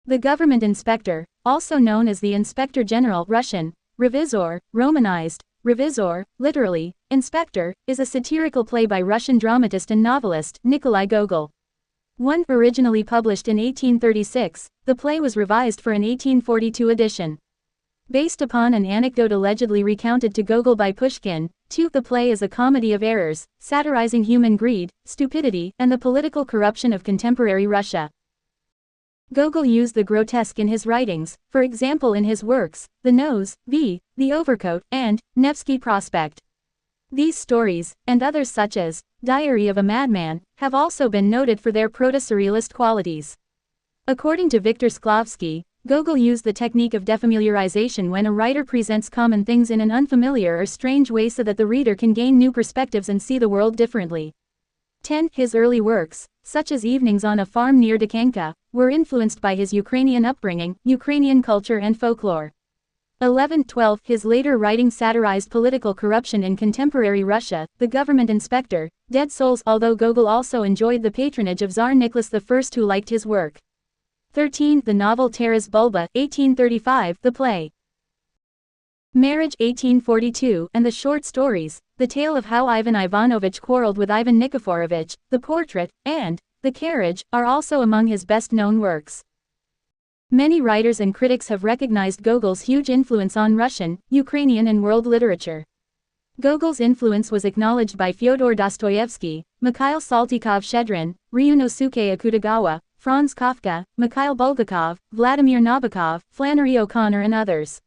The government inspector, also known as the Inspector General Russian, Revizor, Romanized, Revizor, literally, inspector, is a satirical play by Russian dramatist and novelist Nikolai Gogol. One originally published in 1836, the play was revised for an 1842 edition. Based upon an anecdote allegedly recounted to Gogol by Pushkin, the play is a comedy of errors, satirizing human greed, stupidity, and the political corruption of contemporary Russia. Gogol used the grotesque in his writings, for example in his works, The Nose, The Overcoat, and Nevsky Prospect. These stories, and others such as Diary of a Madman, have also been noted for their proto-surrealist qualities. According to Viktor Sklavsky, Gogol used the technique of defamiliarization when a writer presents common things in an unfamiliar or strange way so that the reader can gain new perspectives and see the world differently. 10. His early works, such as Evenings on a Farm near Dikanka, were influenced by his Ukrainian upbringing, Ukrainian culture and folklore. 11. 12. His later writing satirized political corruption in contemporary Russia, The Government Inspector, Dead Souls. Although Gogol also enjoyed the patronage of Tsar Nicholas I who liked his work. 13. The novel Taras Bulba, 1835, the play Marriage, 1842, and the short stories, The Tale of How Ivan Ivanovich Quarreled with Ivan Nikiforovich, The Portrait, and The Carriage, are also among his best-known works. Many writers and critics have recognized Gogol's huge influence on Russian, Ukrainian and world literature. Gogol's influence was acknowledged by Fyodor Dostoevsky, Mikhail Saltykov-Shchedrin, Ryunosuke Akutagawa, Franz Kafka, Mikhail Bulgakov, Vladimir Nabokov, Flannery O'Connor and others.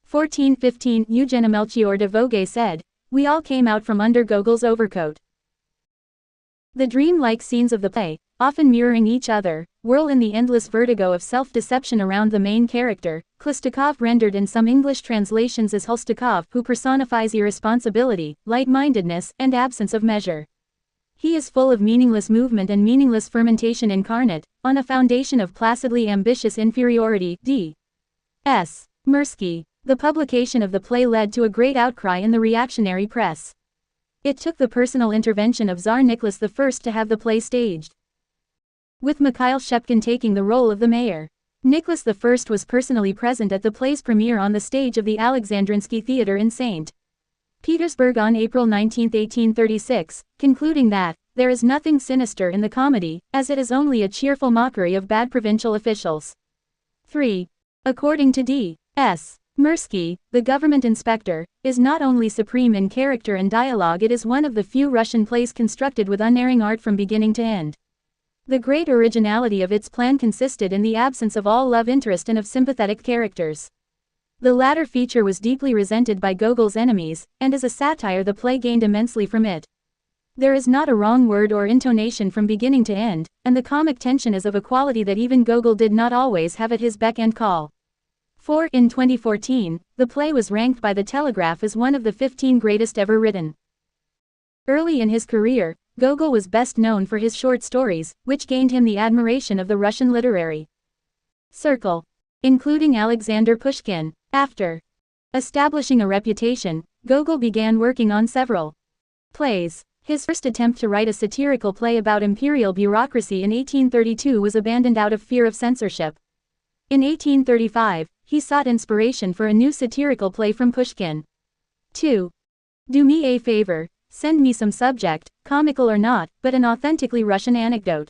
1415 Eugene Melchior de Vogue said, "We all came out from under Gogol's overcoat." The dream-like scenes of the play, often mirroring each other, whirl in the endless vertigo of self-deception around the main character, Khlustakov, rendered in some English translations as Hulstakov, who personifies irresponsibility, light-mindedness, and absence of measure. He is full of meaningless movement and meaningless fermentation incarnate, on a foundation of placidly ambitious inferiority. D.S. Mirsky. The publication of the play led to a great outcry in the reactionary press. It took the personal intervention of Tsar Nicholas I to have the play staged, with Mikhail Shchepkin taking the role of the mayor. Nicholas I was personally present at the play's premiere on the stage of the Alexandrinsky Theatre in St. Petersburg on April 19, 1836, concluding that, "There is nothing sinister in the comedy, as it is only a cheerful mockery of bad provincial officials." 3. According to D.S. Mirsky, The Government Inspector is not only supreme in character and dialogue, it is one of the few Russian plays constructed with unerring art from beginning to end. The great originality of its plan consisted in the absence of all love interest and of sympathetic characters. The latter feature was deeply resented by Gogol's enemies, and as a satire the play gained immensely from it. There is not a wrong word or intonation from beginning to end, and the comic tension is of a quality that even Gogol did not always have at his beck and call. 4. In 2014, the play was ranked by The Telegraph as one of the 15 greatest ever written. Early in his career, Gogol was best known for his short stories, which gained him the admiration of the Russian literary circle, including Alexander Pushkin. After establishing a reputation, Gogol began working on several plays. His first attempt to write a satirical play about imperial bureaucracy in 1832 was abandoned out of fear of censorship. In 1835, he sought inspiration for a new satirical play from Pushkin. 2. Do me a favor, send me some subject, comical or not, but an authentically Russian anecdote.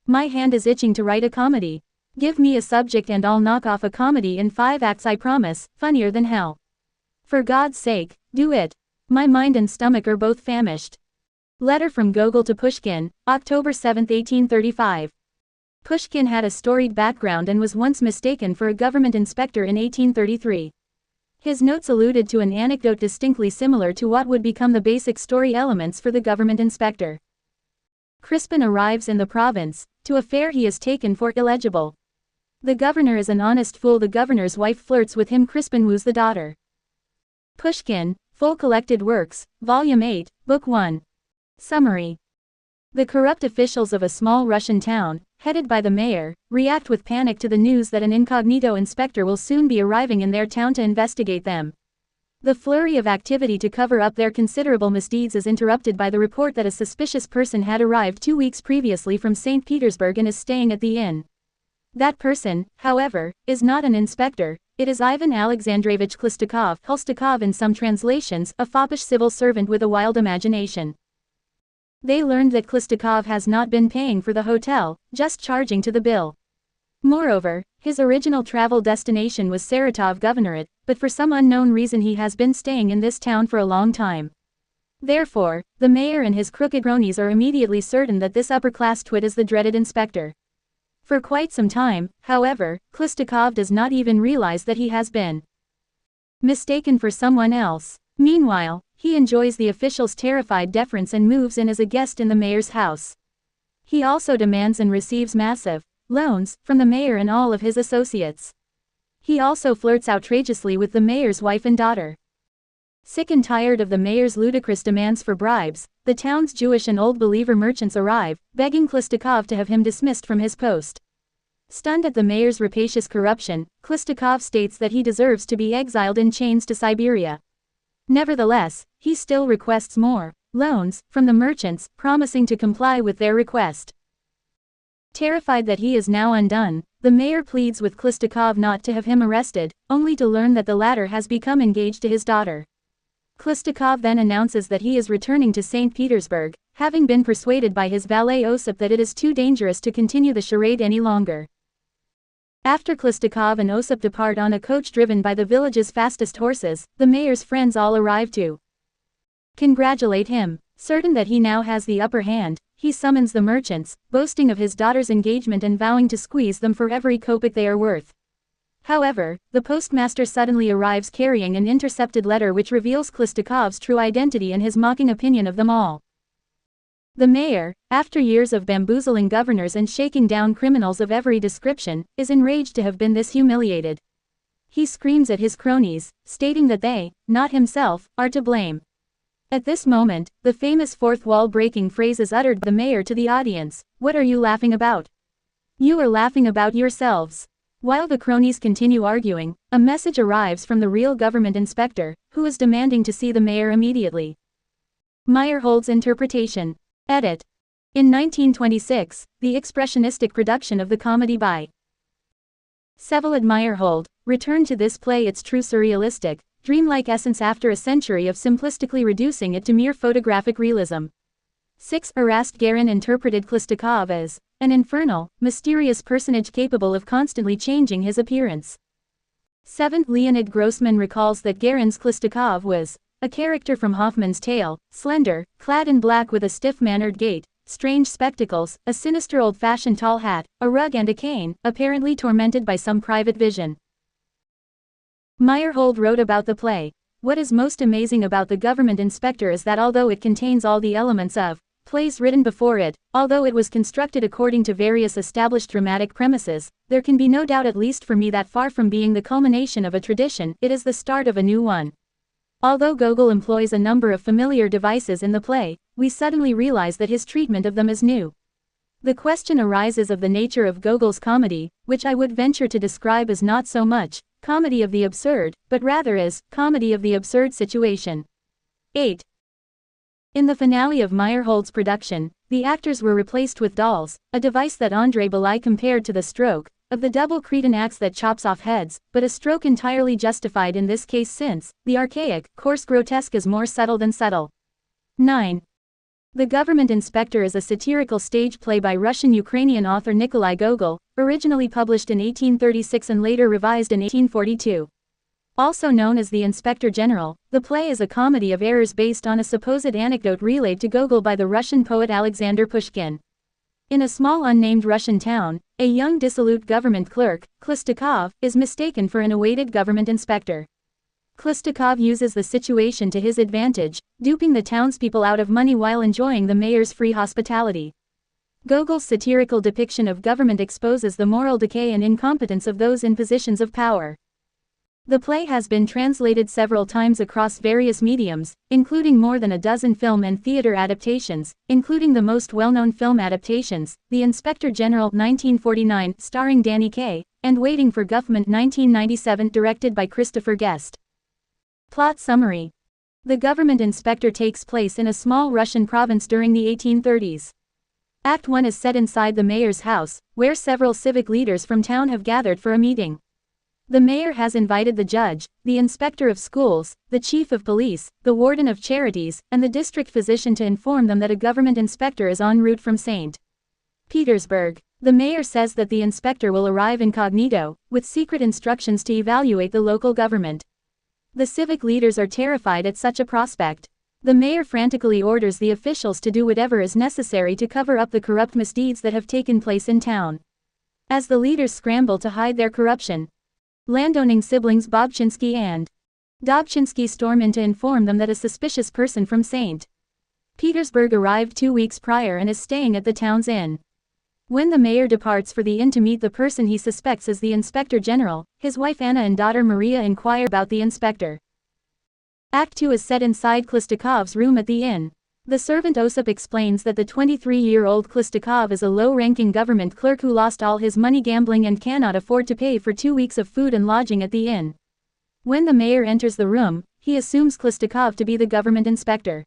My hand is itching to write a comedy. Give me a subject and I'll knock off a comedy in 5 acts, I promise, funnier than hell. For God's sake, do it. My mind and stomach are both famished. Letter from Gogol to Pushkin, October 7, 1835. Pushkin had a storied background and was once mistaken for a government inspector in 1833. His notes alluded to an anecdote distinctly similar to what would become the basic story elements for the government inspector. Crispin arrives in the province, to a fair he is taken for illegible. The governor is an honest fool, the governor's wife flirts with him, Crispin woos the daughter. Pushkin, Full Collected Works, Volume 8, Book 1. Summary. The corrupt officials of a small Russian town, headed by the mayor, react with panic to the news that an incognito inspector will soon be arriving in their town to investigate them. The flurry of activity to cover up their considerable misdeeds is interrupted by the report that a suspicious person had arrived 2 weeks previously from St. Petersburg and is staying at the inn. That person, however, is not an inspector, it is Ivan Alexandrovich Khlustakov in some translations, a foppish civil servant with a wild imagination. They learned that Khlustakov has not been paying for the hotel, just charging to the bill. Moreover, his original travel destination was Saratov Governorate, but for some unknown reason he has been staying in this town for a long time. Therefore, the mayor and his crooked cronies are immediately certain that this upper-class twit is the dreaded inspector. For quite some time, however, Khlustakov does not even realize that he has been mistaken for someone else. Meanwhile, he enjoys the official's terrified deference and moves in as a guest in the mayor's house. He also demands and receives massive loans from the mayor and all of his associates. He also flirts outrageously with the mayor's wife and daughter. Sick and tired of the mayor's ludicrous demands for bribes, the town's Jewish and Old Believer merchants arrive, begging Khlustakov to have him dismissed from his post. Stunned at the mayor's rapacious corruption, Khlustakov states that he deserves to be exiled in chains to Siberia. Nevertheless, he still requests more loans from the merchants, promising to comply with their request. Terrified that he is now undone, the mayor pleads with Khlustakov not to have him arrested, only to learn that the latter has become engaged to his daughter. Khlustakov then announces that he is returning to St. Petersburg, having been persuaded by his valet Osip that it is too dangerous to continue the charade any longer. After Khlustakov and Osip depart on a coach driven by the village's fastest horses, the mayor's friends all arrive to congratulate him. Certain that he now has the upper hand, he summons the merchants, boasting of his daughter's engagement and vowing to squeeze them for every kopeck they are worth. However, the postmaster suddenly arrives carrying an intercepted letter which reveals Khlustakov's true identity and his mocking opinion of them all. The mayor, after years of bamboozling governors and shaking down criminals of every description, is enraged to have been this humiliated. He screams at his cronies, stating that they, not himself, are to blame. At this moment, the famous fourth wall-breaking phrase is uttered by the mayor to the audience: "What are you laughing about? You are laughing about yourselves." While the cronies continue arguing, a message arrives from the real government inspector, who is demanding to see the mayor immediately. Meyerhold's interpretation. Edit. In 1926, the expressionistic production of the comedy by Vsevolod Meyerhold returned to this play its true surrealistic, dreamlike essence after a century of simplistically reducing it to mere photographic realism. 6. Erast Garin interpreted Khlustakov as an infernal, mysterious personage capable of constantly changing his appearance. 7. Leonid Grossman recalls that Garin's Khlustakov was a character from Hoffman's tale, slender, clad in black with a stiff-mannered gait, strange spectacles, a sinister old-fashioned tall hat, a rug and a cane, apparently tormented by some private vision. Meyerhold wrote about the play: "What is most amazing about The Government Inspector is that although it contains all the elements of plays written before it, although it was constructed according to various established dramatic premises, there can be no doubt, at least for me, that far from being the culmination of a tradition, it is the start of a new one. Although Gogol employs a number of familiar devices in the play, we suddenly realize that his treatment of them is new. The question arises of the nature of Gogol's comedy, which I would venture to describe as not so much comedy of the absurd, but rather as comedy of the absurd situation." 8. In the finale of Meyerhold's production, the actors were replaced with dolls, a device that André Belay compared to the stroke of the double cretin axe that chops off heads, but a stroke entirely justified in this case since the archaic, coarse grotesque is more subtle than subtle. 9. The Government Inspector is a satirical stage play by Russian-Ukrainian author Nikolai Gogol, originally published in 1836 and later revised in 1842. Also known as The Inspector General, the play is a comedy of errors based on a supposed anecdote relayed to Gogol by the Russian poet Alexander Pushkin. In a small unnamed Russian town, a young dissolute government clerk, Khlustakov, is mistaken for an awaited government inspector. Khlustakov uses the situation to his advantage, duping the townspeople out of money while enjoying the mayor's free hospitality. Gogol's satirical depiction of government exposes the moral decay and incompetence of those in positions of power. The play has been translated several times across various mediums, including more than a dozen film and theater adaptations, including the most well-known film adaptations, The Inspector General 1949 starring Danny Kaye, and Waiting for Guffman 1997 directed by Christopher Guest. Plot summary. The government inspector takes place in a small Russian province during the 1830s. Act 1 is set inside the mayor's house, where several civic leaders from town have gathered for a meeting. The mayor has invited the judge, the inspector of schools, the chief of police, the warden of charities, and the district physician to inform them that a government inspector is en route from St. Petersburg. The mayor says that the inspector will arrive incognito, with secret instructions to evaluate the local government. The civic leaders are terrified at such a prospect. The mayor frantically orders the officials to do whatever is necessary to cover up the corrupt misdeeds that have taken place in town. As the leaders scramble to hide their corruption, landowning siblings Bobchinsky and Dobchinsky storm in to inform them that a suspicious person from St. Petersburg arrived 2 weeks prior and is staying at the town's inn. When the mayor departs for the inn to meet the person he suspects as the inspector general, his wife Anna and daughter Maria inquire about the inspector. Act 2 is set inside Klistikov's room at the inn. The servant Osip explains that the 23-year-old Klistikov is a low-ranking government clerk who lost all his money gambling and cannot afford to pay for 2 weeks of food and lodging at the inn. When the mayor enters the room, he assumes Klistikov to be the government inspector.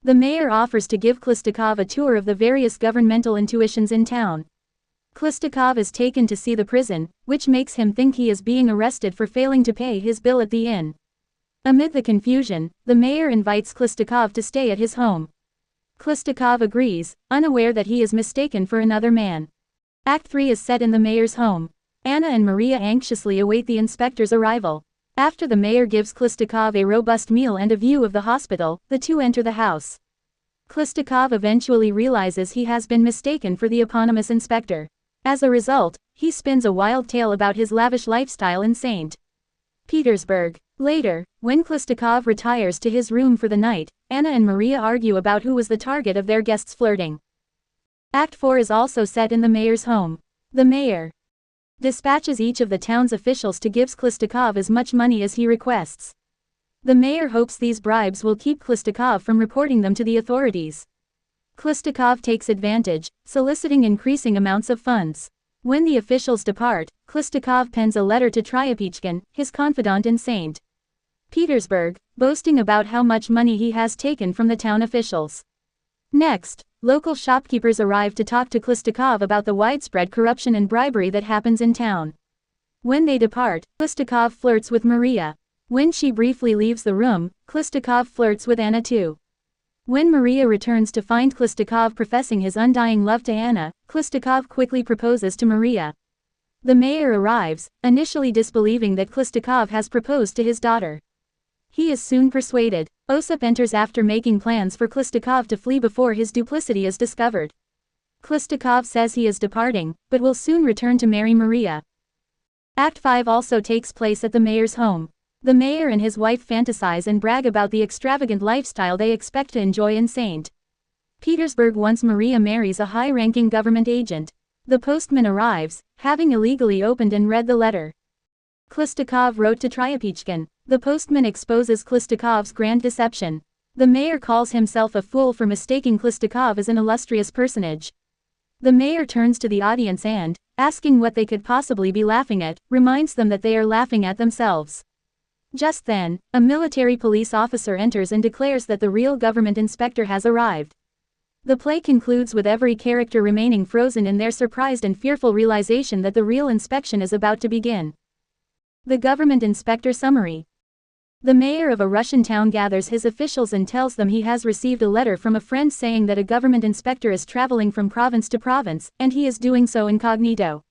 The mayor offers to give Klistikov a tour of the various governmental institutions in town. Klistikov is taken to see the prison, which makes him think he is being arrested for failing to pay his bill at the inn. Amid the confusion, the mayor invites Klistikov to stay at his home. Klistikov agrees, unaware that he is mistaken for another man. Act 3 is set in the mayor's home. Anna and Maria anxiously await the inspector's arrival. After the mayor gives Klistikov a robust meal and a view of the hospital, the two enter the house. Klistikov eventually realizes he has been mistaken for the eponymous inspector. As a result, he spins a wild tale about his lavish lifestyle in St. Petersburg. Later, when Klistikov retires to his room for the night, Anna and Maria argue about who was the target of their guests' flirting. Act 4 is also set in the mayor's home. The mayor dispatches each of the town's officials to give Klistikov as much money as he requests. The mayor hopes these bribes will keep Klistikov from reporting them to the authorities. Klistikov takes advantage, soliciting increasing amounts of funds. When the officials depart, Klistikov pens a letter to Tryapichkin, his confidant in St. Petersburg, boasting about how much money he has taken from the town officials. Next, local shopkeepers arrive to talk to Klistikov about the widespread corruption and bribery that happens in town. When they depart, Klistikov flirts with Maria. When she briefly leaves the room, Klistikov flirts with Anna too. When Maria returns to find Klistikov professing his undying love to Anna, Klistikov quickly proposes to Maria. The mayor arrives, initially disbelieving that Klistikov has proposed to his daughter. He is soon persuaded. Osip enters after making plans for Klistikov to flee before his duplicity is discovered. Klistikov says he is departing, but will soon return to marry Maria. Act 5 also takes place at the mayor's home. The mayor and his wife fantasize and brag about the extravagant lifestyle they expect to enjoy in St. Petersburg once Maria marries a high-ranking government agent. The postman arrives, having illegally opened and read the letter Klistikov wrote to Tryapichkin. The postman exposes Klistikov's grand deception. The mayor calls himself a fool for mistaking Klistikov as an illustrious personage. The mayor turns to the audience and, asking what they could possibly be laughing at, reminds them that they are laughing at themselves. Just then, a military police officer enters and declares that the real government inspector has arrived. The play concludes with every character remaining frozen in their surprised and fearful realization that the real inspection is about to begin. The government inspector summary. The mayor of a Russian town gathers his officials and tells them he has received a letter from a friend saying that a government inspector is traveling from province to province, and he is doing so incognito.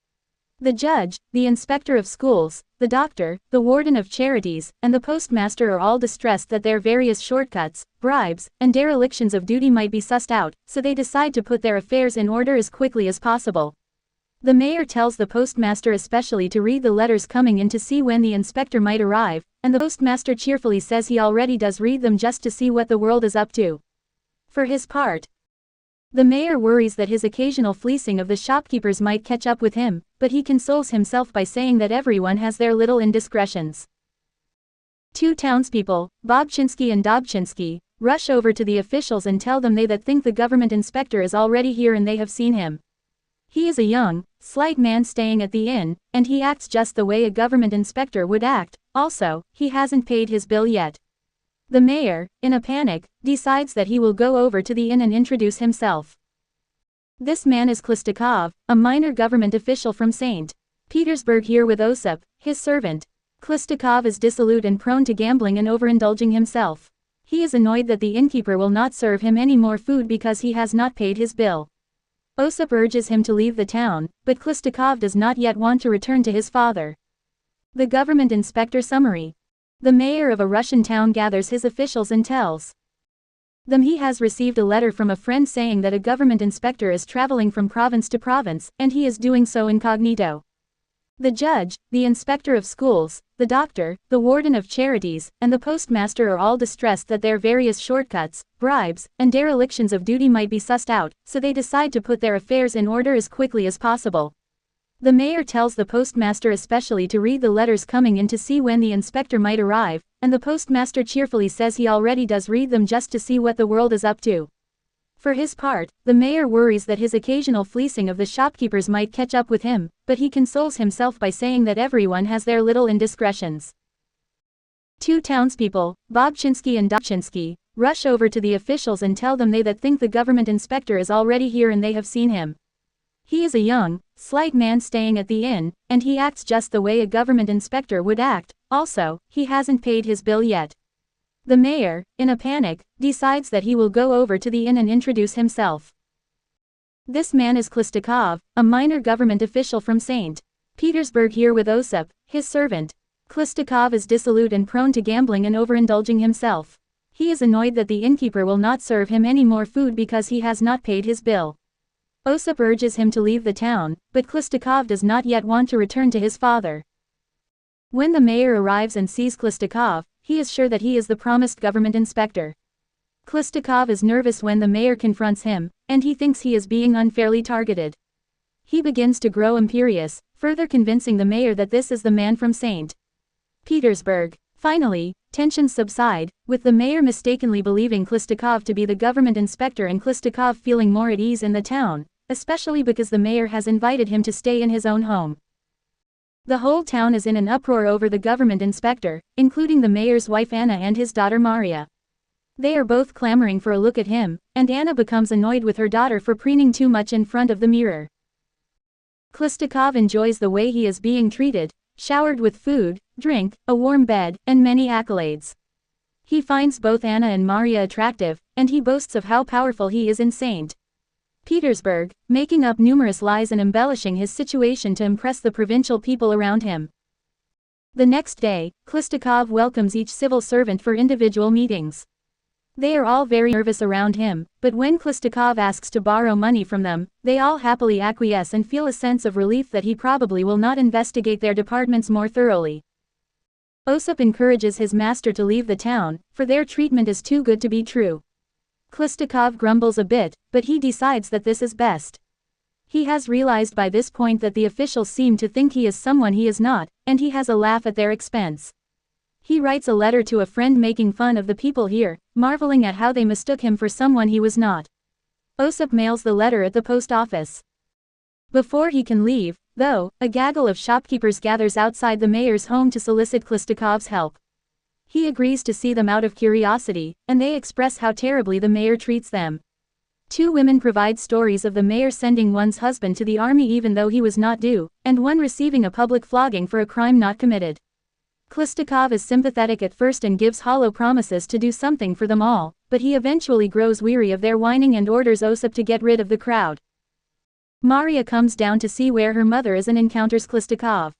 The judge, the inspector of schools, the doctor, the warden of charities, and the postmaster are all distressed that their various shortcuts, bribes, and derelictions of duty might be sussed out, so they decide to put their affairs in order as quickly as possible. The mayor tells the postmaster especially to read the letters coming in to see when the inspector might arrive, and the postmaster cheerfully says he already does read them just to see what the world is up to. For his part, the mayor worries that his occasional fleecing of the shopkeepers might catch up with him, but he consoles himself by saying that everyone has their little indiscretions. Two townspeople, Bobchinsky and Dobchinsky, rush over to the officials and tell them they that think the government inspector is already here and they have seen him. He is a young, slight man staying at the inn, and he acts just the way a government inspector would act. Also, he hasn't paid his bill yet. The mayor, in a panic, decides that he will go over to the inn and introduce himself. This man is Klistakov, a minor government official from St. Petersburg here with Osip, his servant. Klistakov is dissolute and prone to gambling and overindulging himself. He is annoyed that the innkeeper will not serve him any more food because he has not paid his bill. Osip urges him to leave the town, but Klistakov does not yet want to return to his father. The government inspector summary. The mayor of a Russian town gathers his officials and tells them he has received a letter from a friend saying that a government inspector is traveling from province to province, and he is doing so incognito. The judge, the inspector of schools, the doctor, the warden of charities, and the postmaster are all distressed that their various shortcuts, bribes, and derelictions of duty might be sussed out, so they decide to put their affairs in order as quickly as possible. The mayor tells the postmaster especially to read the letters coming in to see when the inspector might arrive, and the postmaster cheerfully says he already does read them just to see what the world is up to. For his part, the mayor worries that his occasional fleecing of the shopkeepers might catch up with him, but he consoles himself by saying that everyone has their little indiscretions. Two townspeople, Bobchinsky and Dobchinsky, rush over to the officials and tell them they that think the government inspector is already here and they have seen him. He is a young, slight man staying at the inn, and he acts just the way a government inspector would act. Also, he hasn't paid his bill yet. The mayor, in a panic, decides that he will go over to the inn and introduce himself. This man is Klistakov, a minor government official from St. Petersburg here with Osip, his servant. Klistakov is dissolute and prone to gambling and overindulging himself. He is annoyed that the innkeeper will not serve him any more food because he has not paid his bill. Osip urges him to leave the town, but Klistakov does not yet want to return to his father. When the mayor arrives and sees Klistakov, he is sure that he is the promised government inspector. Klistakov is nervous when the mayor confronts him, and he thinks he is being unfairly targeted. He begins to grow imperious, further convincing the mayor that this is the man from St. Petersburg. Finally, tensions subside, with the mayor mistakenly believing Klistakov to be the government inspector and Klistakov feeling more at ease in the town, especially because the mayor has invited him to stay in his own home. The whole town is in an uproar over the government inspector, including the mayor's wife Anna and his daughter Maria. They are both clamoring for a look at him, and Anna becomes annoyed with her daughter for preening too much in front of the mirror. Klistakov enjoys the way he is being treated, showered with food, drink, a warm bed, and many accolades. He finds both Anna and Maria attractive, and he boasts of how powerful he is in St. Petersburg, making up numerous lies and embellishing his situation to impress the provincial people around him. The next day, Klistakov welcomes each civil servant for individual meetings. They are all very nervous around him, but when Klistakov asks to borrow money from them, they all happily acquiesce and feel a sense of relief that he probably will not investigate their departments more thoroughly. Osip encourages his master to leave the town, for their treatment is too good to be true. Klistakov grumbles a bit, but he decides that this is best. He has realized by this point that the officials seem to think he is someone he is not, and he has a laugh at their expense. He writes a letter to a friend making fun of the people here, marveling at how they mistook him for someone he was not. Osip mails the letter at the post office. Before he can leave, though, a gaggle of shopkeepers gathers outside the mayor's home to solicit Klistakov's help. He agrees to see them out of curiosity, and they express how terribly the mayor treats them. Two women provide stories of the mayor sending one's husband to the army even though he was not due, and one receiving a public flogging for a crime not committed. Klistakov is sympathetic at first and gives hollow promises to do something for them all, but he eventually grows weary of their whining and orders Osip to get rid of the crowd. Maria comes down to see where her mother is and encounters Klistakov.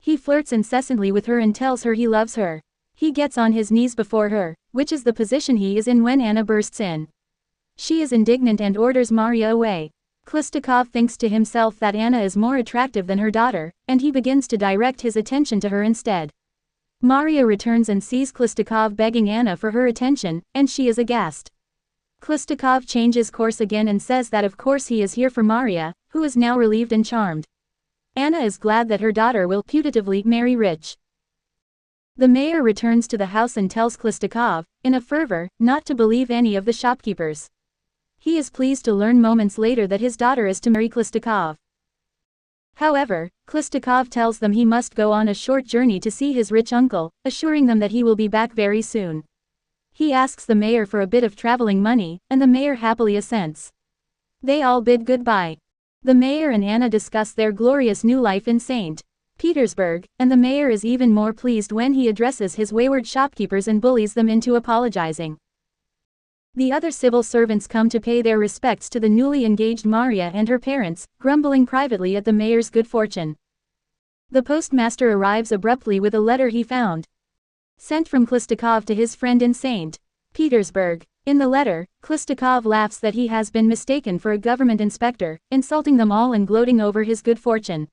He flirts incessantly with her and tells her he loves her. He gets on his knees before her, which is the position he is in when Anna bursts in. She is indignant and orders Maria away. Klistakov thinks to himself that Anna is more attractive than her daughter, and he begins to direct his attention to her instead. Maria returns and sees Klistakov begging Anna for her attention, and she is aghast. Klistakov changes course again and says that of course he is here for Maria, who is now relieved and charmed. Anna is glad that her daughter will putatively marry rich. The mayor returns to the house and tells Klistakov, in a fervor, not to believe any of the shopkeepers. He is pleased to learn moments later that his daughter is to marry Klistakov. However, Klistakov tells them he must go on a short journey to see his rich uncle, assuring them that he will be back very soon. He asks the mayor for a bit of traveling money, and the mayor happily assents. They all bid goodbye. The mayor and Anna discuss their glorious new life in St. Petersburg, and the mayor is even more pleased when he addresses his wayward shopkeepers and bullies them into apologizing. The other civil servants come to pay their respects to the newly engaged Maria and her parents, grumbling privately at the mayor's good fortune. The postmaster arrives abruptly with a letter he found sent from Klistakov to his friend in St. Petersburg. In the letter, Klistakov laughs that he has been mistaken for a government inspector, insulting them all and gloating over his good fortune.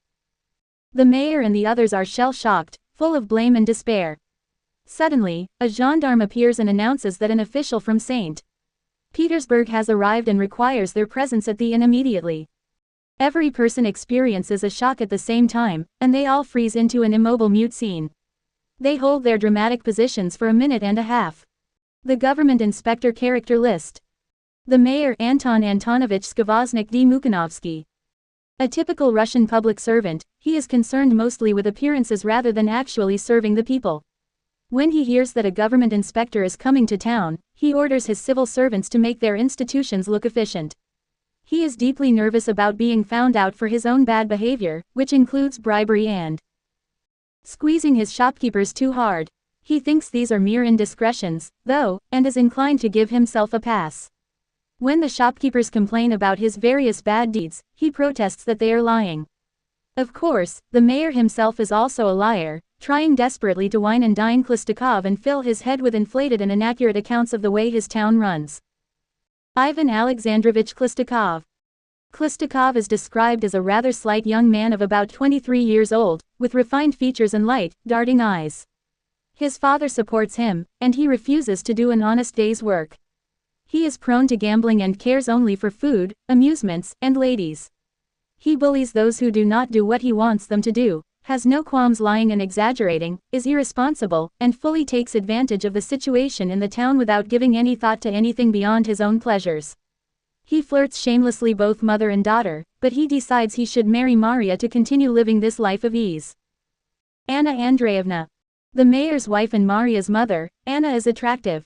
The mayor and the others are shell-shocked, full of blame and despair. Suddenly, a gendarme appears and announces that an official from St. Petersburg has arrived and requires their presence at the inn immediately. Every person experiences a shock at the same time, and they all freeze into an immobile mute scene. They hold their dramatic positions for a minute and a half. The government inspector character list. The mayor Anton Antonovich Skvoznik D. Mukhanovsky. A typical Russian public servant, he is concerned mostly with appearances rather than actually serving the people. When he hears that a government inspector is coming to town, he orders his civil servants to make their institutions look efficient. He is deeply nervous about being found out for his own bad behavior, which includes bribery and squeezing his shopkeepers too hard. He thinks these are mere indiscretions, though, and is inclined to give himself a pass. When the shopkeepers complain about his various bad deeds, he protests that they are lying. Of course, the mayor himself is also a liar, trying desperately to wine and dine Klistakov and fill his head with inflated and inaccurate accounts of the way his town runs. Ivan Alexandrovich Klistakov. Klistakov is described as a rather slight young man of about 23 years old, with refined features and light, darting eyes. His father supports him, and he refuses to do an honest day's work. He is prone to gambling and cares only for food, amusements, and ladies. He bullies those who do not do what he wants them to do, has no qualms lying and exaggerating, is irresponsible, and fully takes advantage of the situation in the town without giving any thought to anything beyond his own pleasures. He flirts shamelessly both mother and daughter, but he decides he should marry Maria to continue living this life of ease. Anna Andreevna. The mayor's wife and Maria's mother, Anna is attractive,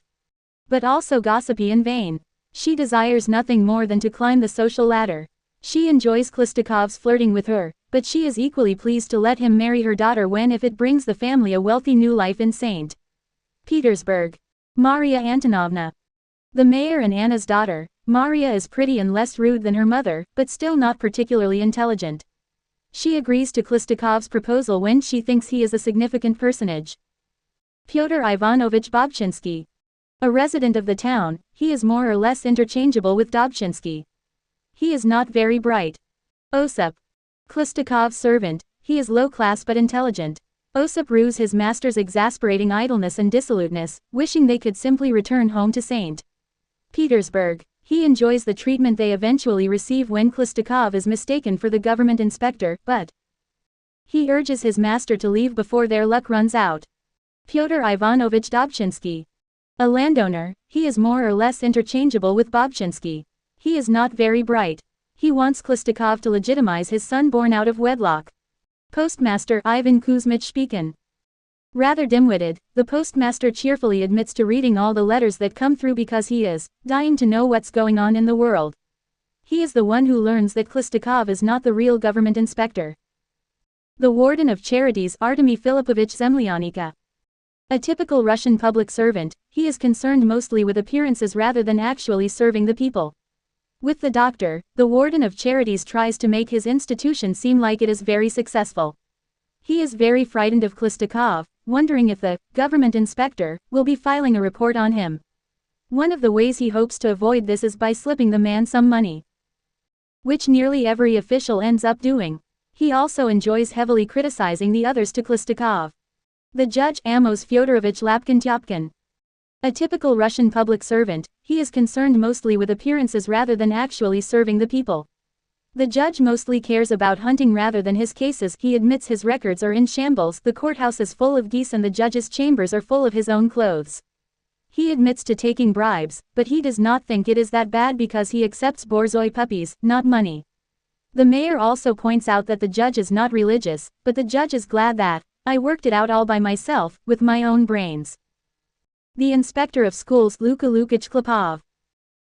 but also gossipy and vain. She desires nothing more than to climb the social ladder. She enjoys Klistakov's flirting with her, but she is equally pleased to let him marry her daughter if it brings the family a wealthy new life in St. Petersburg. Maria Antonovna. The mayor and Anna's daughter, Maria is pretty and less rude than her mother, but still not particularly intelligent. She agrees to Klistakov's proposal when she thinks he is a significant personage. Pyotr Ivanovich Bobchinsky. A resident of the town, he is more or less interchangeable with Dobchinsky. He is not very bright. Osip. Klistakov's servant, he is low class but intelligent. Osip rues his master's exasperating idleness and dissoluteness, wishing they could simply return home to St. Petersburg. He enjoys the treatment they eventually receive when Klistakov is mistaken for the government inspector, but he urges his master to leave before their luck runs out. Pyotr Ivanovich Dobchinsky. A landowner, he is more or less interchangeable with Bobchinsky. He is not very bright. He wants Klistakov to legitimize his son born out of wedlock. Postmaster Ivan Kuzmich Shpikin. Rather dim-witted, the postmaster cheerfully admits to reading all the letters that come through because he is dying to know what's going on in the world. He is the one who learns that Klistakov is not the real government inspector. The warden of charities Artemy Filipovich Zemlyanika. A typical Russian public servant, he is concerned mostly with appearances rather than actually serving the people. With the doctor, the warden of charities tries to make his institution seem like it is very successful. He is very frightened of Klistakov, wondering if the government inspector will be filing a report on him. One of the ways he hopes to avoid this is by slipping the man some money, which nearly every official ends up doing. He also enjoys heavily criticizing the others to Klistakov. The judge Amos Fyodorovich Lapkin-Tyopkin. A typical Russian public servant, he is concerned mostly with appearances rather than actually serving the people. The judge mostly cares about hunting rather than his cases. He admits his records are in shambles, the courthouse is full of geese and the judge's chambers are full of his own clothes. He admits to taking bribes, but he does not think it is that bad because he accepts borzoi puppies, not money. The mayor also points out that the judge is not religious, but the judge is glad that I worked it out all by myself, with my own brains. The inspector of schools Luka Lukich Klopov.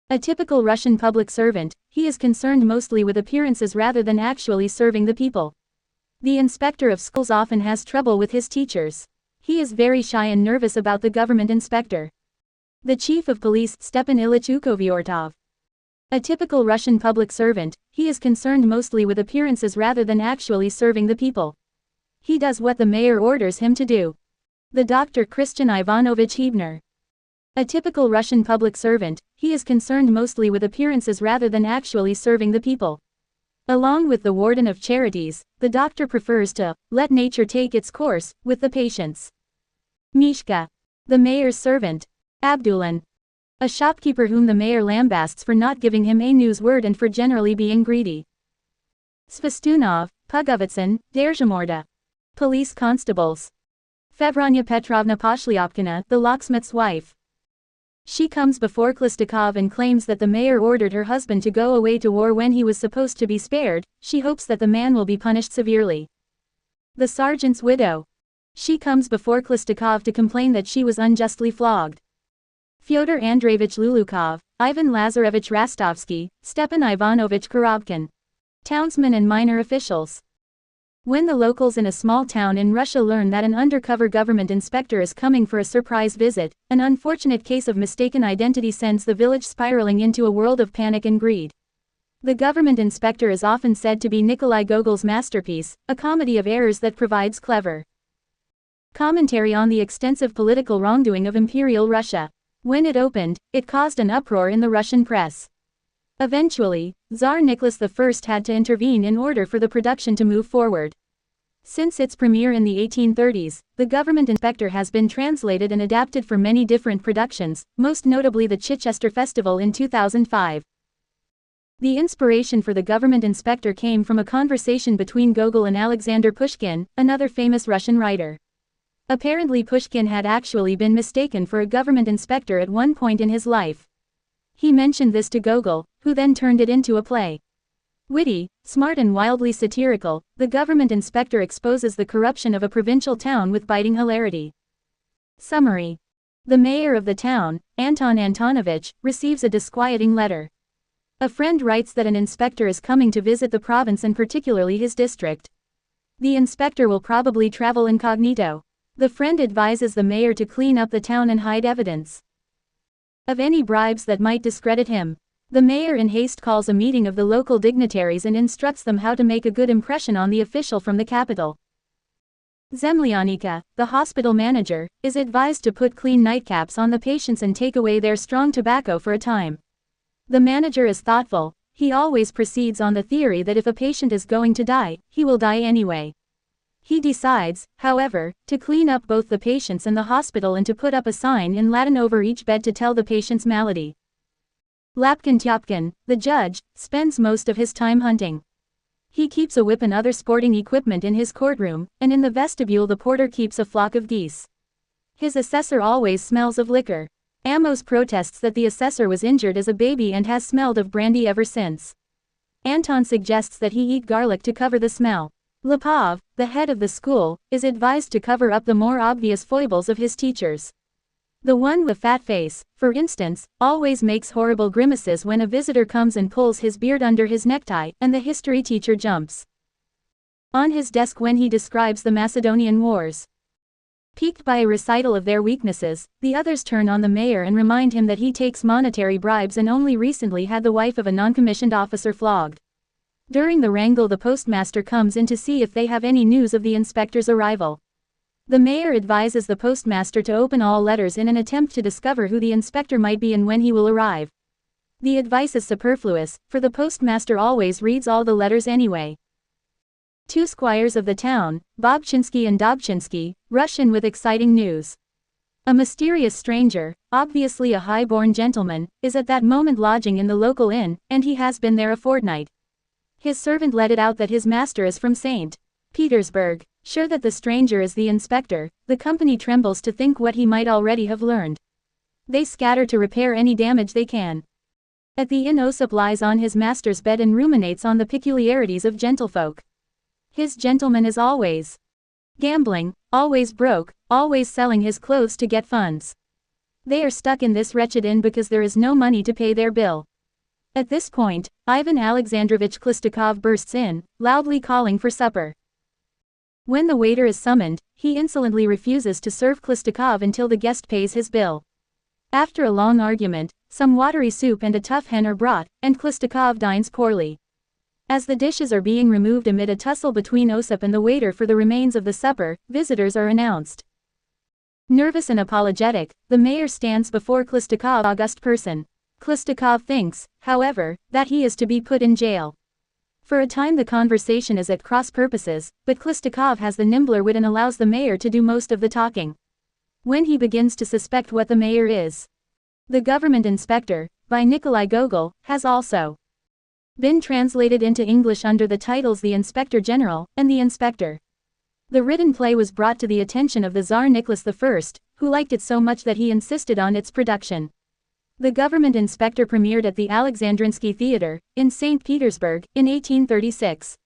A typical Russian public servant, he is concerned mostly with appearances rather than actually serving the people. The inspector of schools often has trouble with his teachers. He is very shy and nervous about the government inspector. The chief of police, Stepan Ilyich Ukhovyortov. A typical Russian public servant, he is concerned mostly with appearances rather than actually serving the people. He does what the mayor orders him to do. The Dr. Christian Ivanovich Hebner. A typical Russian public servant, he is concerned mostly with appearances rather than actually serving the people. Along with the warden of charities, the doctor prefers to let nature take its course with the patients. Mishka. The mayor's servant. Abdulin. A shopkeeper whom the mayor lambasts for not giving him a news word and for generally being greedy. Svastunov, Pugovitsin, Derzhimorda. Police constables. Fevranya Petrovna Poshlyopkina, the locksmith's wife. She comes before Klistakov and claims that the mayor ordered her husband to go away to war when he was supposed to be spared. She hopes that the man will be punished severely. The sergeant's widow. She comes before Klistakov to complain that she was unjustly flogged. Fyodor Andreevich Lulukov, Ivan Lazarevich Rastovsky, Stepan Ivanovich Korobkin. Townsmen and minor officials. When the locals in a small town in Russia learn that an undercover government inspector is coming for a surprise visit, an unfortunate case of mistaken identity sends the village spiraling into a world of panic and greed. The government inspector is often said to be Nikolai Gogol's masterpiece, a comedy of errors that provides clever commentary on the extensive political wrongdoing of Imperial Russia. When it opened, it caused an uproar in the Russian press. Eventually, Tsar Nicholas I had to intervene in order for the production to move forward. Since its premiere in the 1830s, the government inspector has been translated and adapted for many different productions, most notably the Chichester Festival in 2005. The inspiration for the government inspector came from a conversation between Gogol and Alexander Pushkin, another famous Russian writer. Apparently Pushkin had actually been mistaken for a government inspector at one point in his life. He mentioned this to Gogol, who then turned it into a play. Witty, smart and wildly satirical, the government inspector exposes the corruption of a provincial town with biting hilarity. Summary. The mayor of the town, Anton Antonovich, receives a disquieting letter. A friend writes that an inspector is coming to visit the province and particularly his district. The inspector will probably travel incognito. The friend advises the mayor to clean up the town and hide evidence of any bribes that might discredit him. The mayor in haste calls a meeting of the local dignitaries and instructs them how to make a good impression on the official from the capital. Zemlyanika, the hospital manager, is advised to put clean nightcaps on the patients and take away their strong tobacco for a time. The manager is thoughtful. He always proceeds on the theory that if a patient is going to die, he will die anyway. He decides, however, to clean up both the patients and the hospital and to put up a sign in Latin over each bed to tell the patient's malady. Lapkin Tyopkin, the judge, spends most of his time hunting. He keeps a whip and other sporting equipment in his courtroom, and in the vestibule the porter keeps a flock of geese. His assessor always smells of liquor. Amos protests that the assessor was injured as a baby and has smelled of brandy ever since. Anton suggests that he eat garlic to cover the smell. Lipov, the head of the school, is advised to cover up the more obvious foibles of his teachers. The one with a fat face, for instance, always makes horrible grimaces when a visitor comes and pulls his beard under his necktie, and the history teacher jumps on his desk when he describes the Macedonian Wars. Piqued by a recital of their weaknesses, the others turn on the mayor and remind him that he takes monetary bribes and only recently had the wife of a non-commissioned officer flogged. During the wrangle the postmaster comes in to see if they have any news of the inspector's arrival. The mayor advises the postmaster to open all letters in an attempt to discover who the inspector might be and when he will arrive. The advice is superfluous, for the postmaster always reads all the letters anyway. Two squires of the town, Bobchinsky and Dobchinsky, rush in with exciting news. A mysterious stranger, obviously a high-born gentleman, is at that moment lodging in the local inn, and he has been there a fortnight. His servant let it out that his master is from St. Petersburg. Sure that the stranger is the inspector, the company trembles to think what he might already have learned. They scatter to repair any damage they can. At the inn Osip lies on his master's bed and ruminates on the peculiarities of gentlefolk. His gentleman is always gambling, always broke, always selling his clothes to get funds. They are stuck in this wretched inn because there is no money to pay their bill. At this point, Ivan Alexandrovich Khlestakov bursts in, loudly calling for supper. When the waiter is summoned, he insolently refuses to serve Khlestakov until the guest pays his bill. After a long argument, some watery soup and a tough hen are brought, and Khlestakov dines poorly. As the dishes are being removed amid a tussle between Osip and the waiter for the remains of the supper, visitors are announced. Nervous and apologetic, the mayor stands before Khlestakov august person. Khlestakov thinks, however, that he is to be put in jail. For a time the conversation is at cross purposes, but Khlestakov has the nimbler wit and allows the mayor to do most of the talking. When he begins to suspect what the mayor is, The Government Inspector, by Nikolai Gogol, has also been translated into English under the titles The Inspector General and The Inspector. The written play was brought to the attention of the Tsar Nicholas I, who liked it so much that he insisted on its production. The Government Inspector premiered at the Alexandrinsky Theatre, in St. Petersburg, in 1836.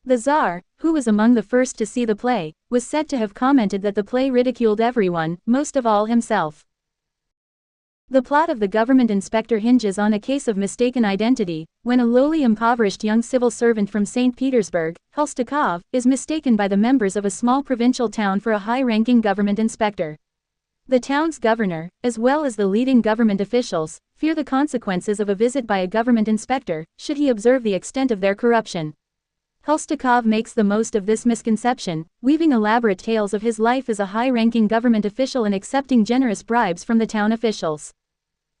The Tsar, who was among the first to see the play, was said to have commented that the play ridiculed everyone, most of all himself. The plot of The Government Inspector hinges on a case of mistaken identity, when a lowly impoverished young civil servant from St. Petersburg, Khlestakov, is mistaken by the members of a small provincial town for a high-ranking government inspector. The town's governor, as well as the leading government officials, fear the consequences of a visit by a government inspector, should he observe the extent of their corruption. Khlestakov makes the most of this misconception, weaving elaborate tales of his life as a high-ranking government official and accepting generous bribes from the town officials.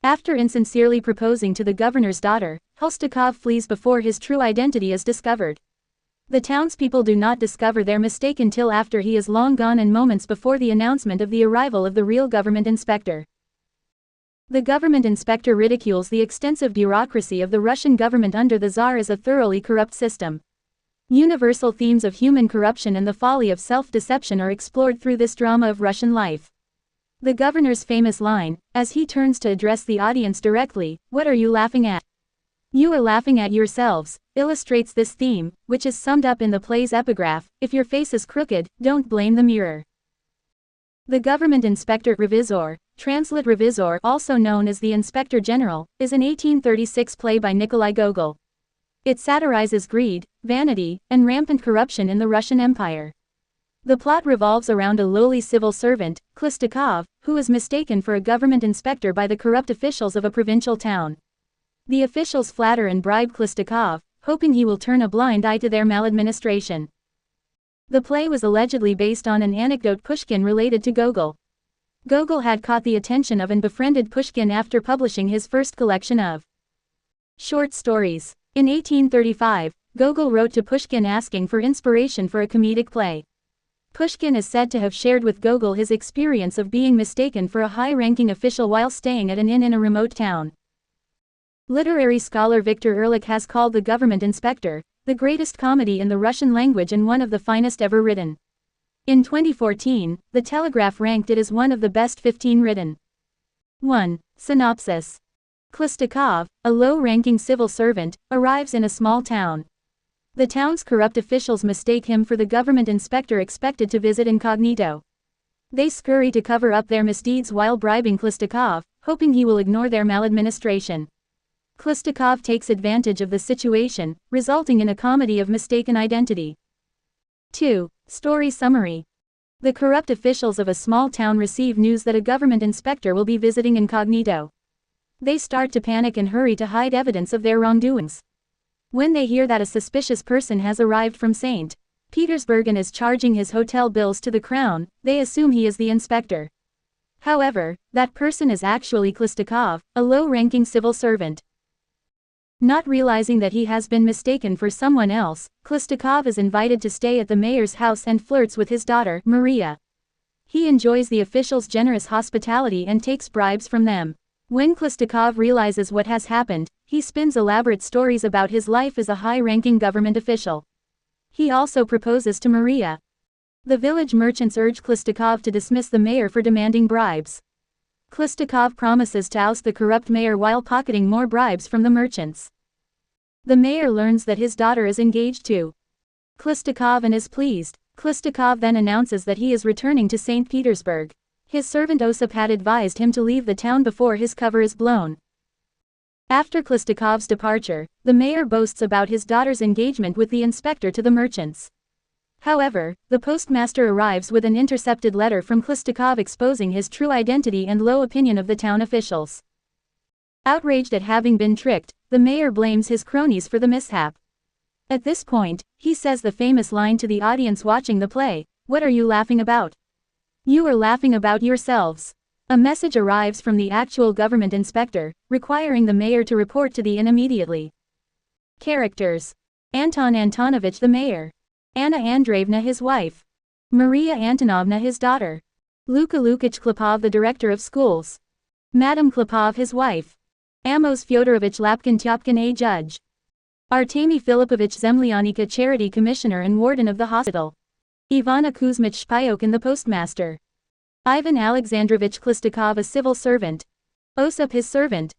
After insincerely proposing to the governor's daughter, Khlestakov flees before his true identity is discovered. The townspeople do not discover their mistake until after he is long gone and moments before the announcement of the arrival of the real government inspector. The government inspector ridicules the extensive bureaucracy of the Russian government under the Tsar as a thoroughly corrupt system. Universal themes of human corruption and the folly of self-deception are explored through this drama of Russian life. The governor's famous line, as he turns to address the audience directly, "What are you laughing at? You are laughing at yourselves," illustrates this theme, which is summed up in the play's epigraph, "If your face is crooked, don't blame the mirror." The Government Inspector Revizor, translate Revizor, also known as the Inspector General, is an 1836 play by Nikolai Gogol. It satirizes greed, vanity, and rampant corruption in the Russian Empire. The plot revolves around a lowly civil servant, Khlestakov, who is mistaken for a government inspector by the corrupt officials of a provincial town. The officials flatter and bribe Khlestakov, hoping he will turn a blind eye to their maladministration. The play was allegedly based on an anecdote Pushkin related to Gogol. Gogol had caught the attention of and befriended Pushkin after publishing his first collection of short stories. In 1835, Gogol wrote to Pushkin asking for inspiration for a comedic play. Pushkin is said to have shared with Gogol his experience of being mistaken for a high-ranking official while staying at an inn in a remote town. Literary scholar Viktor Ehrlich has called The Government Inspector the greatest comedy in the Russian language and one of the finest ever written. In 2014, The Telegraph ranked it as one of the best 15 written. 1. Synopsis. Khlestakov, a low-ranking civil servant, arrives in a small town. The town's corrupt officials mistake him for the government inspector expected to visit incognito. They scurry to cover up their misdeeds while bribing Khlestakov, hoping he will ignore their maladministration. Khlestakov takes advantage of the situation, resulting in a comedy of mistaken identity. 2. Story summary. The corrupt officials of a small town receive news that a government inspector will be visiting incognito. They start to panic and hurry to hide evidence of their wrongdoings. When they hear that a suspicious person has arrived from St. Petersburg and is charging his hotel bills to the crown, they assume he is the inspector. However, that person is actually Khlestakov, a low-ranking civil servant. Not realizing that he has been mistaken for someone else, Khlestakov is invited to stay at the mayor's house and flirts with his daughter, Maria. He enjoys the officials' generous hospitality and takes bribes from them. When Khlestakov realizes what has happened, he spins elaborate stories about his life as a high-ranking government official. He also proposes to Maria. The village merchants urge Khlestakov to dismiss the mayor for demanding bribes. Khlestakov promises to oust the corrupt mayor while pocketing more bribes from the merchants. The mayor learns that his daughter is engaged to Khlestakov and is pleased. Khlestakov then announces that he is returning to St. Petersburg. His servant Osip had advised him to leave the town before his cover is blown. After Klistikov's departure, the mayor boasts about his daughter's engagement with the inspector to the merchants. However, the postmaster arrives with an intercepted letter from Klistikov exposing his true identity and low opinion of the town officials. Outraged at having been tricked, the mayor blames his cronies for the mishap. At this point, he says the famous line to the audience watching the play, "What are you laughing about? You are laughing about yourselves." A message arrives from the actual government inspector, requiring the mayor to report to the inn immediately. Characters: Anton Antonovich the mayor, Anna Andreevna his wife, Maria Antonovna his daughter, Luka Lukich Klopov the director of schools, Madame Klopov his wife, Amos Fyodorovich Lapkin-Tyopkin a judge, Artemy Filipovich Zemlyanika charity commissioner and warden of the hospital, Ivana Kuzmich Shpyokin the postmaster, Ivan Alexandrovich Klistikov a civil servant, Osip his servant,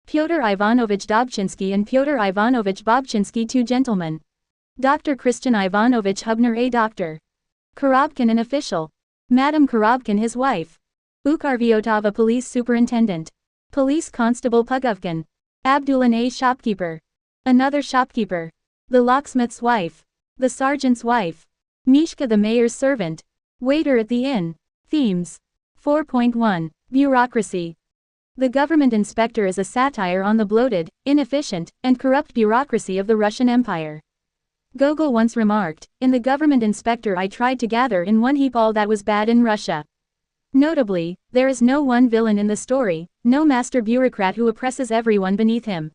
Pyotr Ivanovich Dobchinsky and Pyotr Ivanovich Bobchinsky two gentlemen, Dr. Christian Ivanovich Hubner a doctor, Korobkin an official, Madame Korobkin his wife, Ukharviotov a police superintendent, Police Constable Pugovkin, Abdulin a shopkeeper, another shopkeeper, the locksmith's wife, the sergeant's wife, Mishka the mayor's servant, waiter at the inn. Themes. 4.1. Bureaucracy. The government inspector is a satire on the bloated, inefficient, and corrupt bureaucracy of the Russian Empire. Gogol once remarked, "In the government inspector I tried to gather in one heap all that was bad in Russia." Notably, there is no one villain in the story, no master bureaucrat who oppresses everyone beneath him.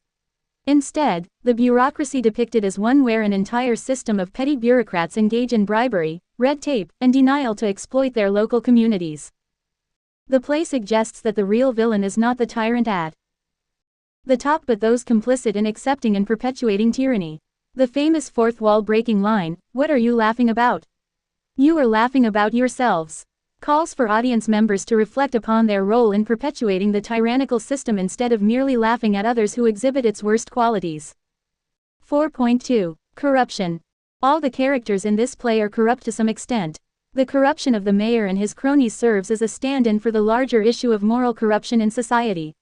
Instead, the bureaucracy depicted is one where an entire system of petty bureaucrats engage in bribery, red tape, and denial to exploit their local communities. The play suggests that the real villain is not the tyrant at the top but those complicit in accepting and perpetuating tyranny. The famous fourth wall-breaking line, "What are you laughing about? You are laughing about yourselves," calls for audience members to reflect upon their role in perpetuating the tyrannical system instead of merely laughing at others who exhibit its worst qualities. 4.2. Corruption. All the characters in this play are corrupt to some extent. The corruption of the mayor and his cronies serves as a stand-in for the larger issue of moral corruption in society.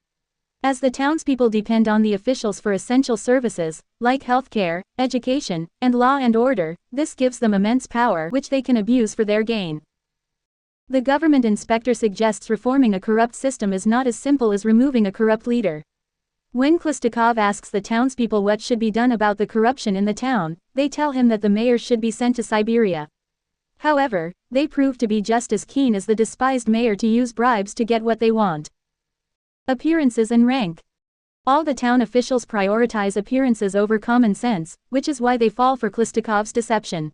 As the townspeople depend on the officials for essential services, like healthcare, education, and law and order, this gives them immense power which they can abuse for their gain. The government inspector suggests reforming a corrupt system is not as simple as removing a corrupt leader. When Klistikov asks the townspeople what should be done about the corruption in the town, they tell him that the mayor should be sent to Siberia. However, they prove to be just as keen as the despised mayor to use bribes to get what they want. Appearances and rank. All the town officials prioritize appearances over common sense, which is why they fall for Klistikov's deception.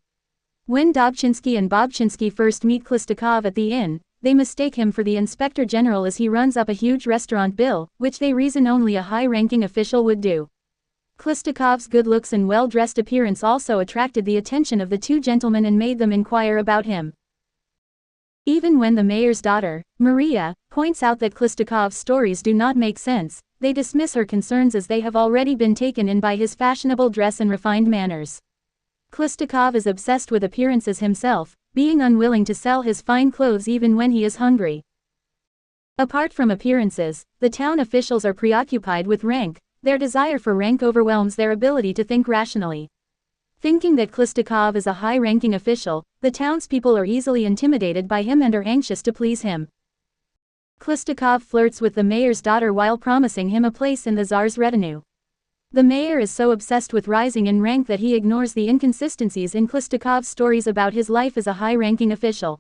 When Dobchinsky and Bobchinsky first meet Klistikov at the inn, they mistake him for the inspector general as he runs up a huge restaurant bill, which they reason only a high-ranking official would do. Klistikov's good looks and well-dressed appearance also attracted the attention of the two gentlemen and made them inquire about him. Even when the mayor's daughter, Maria, points out that Klistikov's stories do not make sense, they dismiss her concerns as they have already been taken in by his fashionable dress and refined manners. Klistikov is obsessed with appearances himself, being unwilling to sell his fine clothes even when he is hungry. Apart from appearances, the town officials are preoccupied with rank. Their desire for rank overwhelms their ability to think rationally. Thinking that Klistikov is a high-ranking official, the townspeople are easily intimidated by him and are anxious to please him. Klistikov flirts with the mayor's daughter while promising him a place in the Tsar's retinue. The mayor is so obsessed with rising in rank that he ignores the inconsistencies in Klistikov's stories about his life as a high-ranking official.